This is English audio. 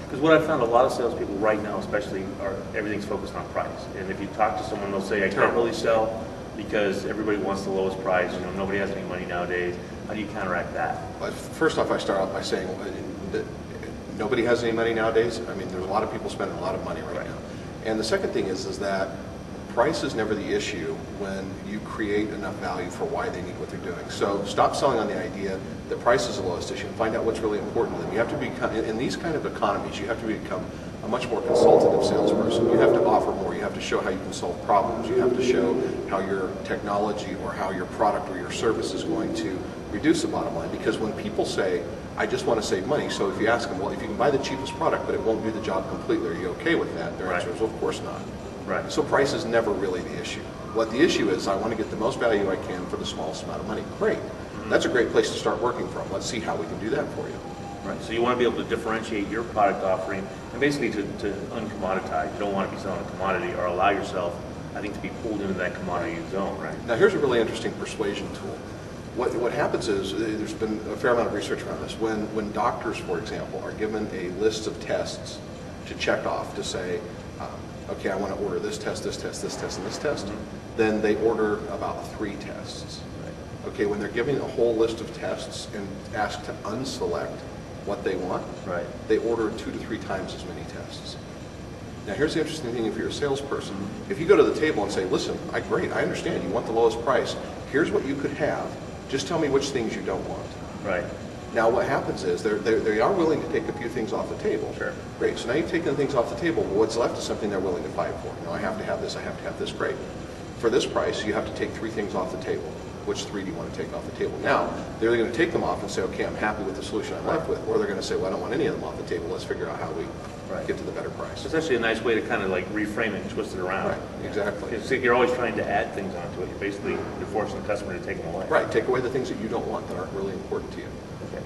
Because what I've found, a lot of salespeople right now especially, everything's focused on price. And if you talk to someone, they'll say, I can't really sell because everybody wants the lowest price. You know, nobody has any money nowadays. How do you counteract that? Well, first off, I start out by saying that nobody has any money nowadays. I mean, there's a lot of people spending a lot of money right now. And the second thing is that price is never the issue when you create enough value for why they need what they're doing. So stop selling on the idea that price is the lowest issue and find out what's really important to them. You have to become, in these kind of economies, you have to become a much more consultative salesperson. You have to offer more. You have to show how you can solve problems. You have to show how your technology or how your product or your service is going to reduce the bottom line. Because when people say, I just want to save money, so if you ask them, well, if you can buy the cheapest product but it won't do the job completely, are you okay with that? Their answer is, well, of course not. Right. So price is never really the issue. What the issue is, I want to get the most value I can for the smallest amount of money. Great. That's a great place to start working from. Let's see how we can do that for you. Right. So you want to be able to differentiate your product offering and basically to uncommoditize. You don't want to be selling a commodity or allow yourself, I think, to be pulled into that commodity zone, right? Now here's a really interesting persuasion tool. What happens is, there's been a fair amount of research around this. When doctors, for example, are given a list of tests to check off to say, okay, I want to order this test, this test, this test, and this test, then they order about 3 tests. Right. Okay, when they're given a whole list of tests and asked to unselect what they want, right, they order 2 to 3 times as many tests. Now here's the interesting thing if you're a salesperson. If you go to the table and say, listen, great, I understand, you want the lowest price. Here's what you could have. Just tell me which things you don't want. Right. Now what happens is they are willing to take a few things off the table. Sure. Great. So now you've taken things off the table. Well, what's left is something they're willing to fight for. You know, I have to have this. I have to have this. Great. For this price, you have to take 3 things off the table. Which 3 do you want to take off the table? Now they're going to take them off and say, okay, I'm happy with the solution I'm left with, or they're going to say, well, I don't want any of them off the table. Let's figure out how we get to the better price. So it's actually a nice way to kind of like reframe it and twist it around. Right. Exactly. It's like you're always trying to add things onto it. You're forcing the customer to take them away. Right. Take away the things that you don't want that aren't really important to you. Okay.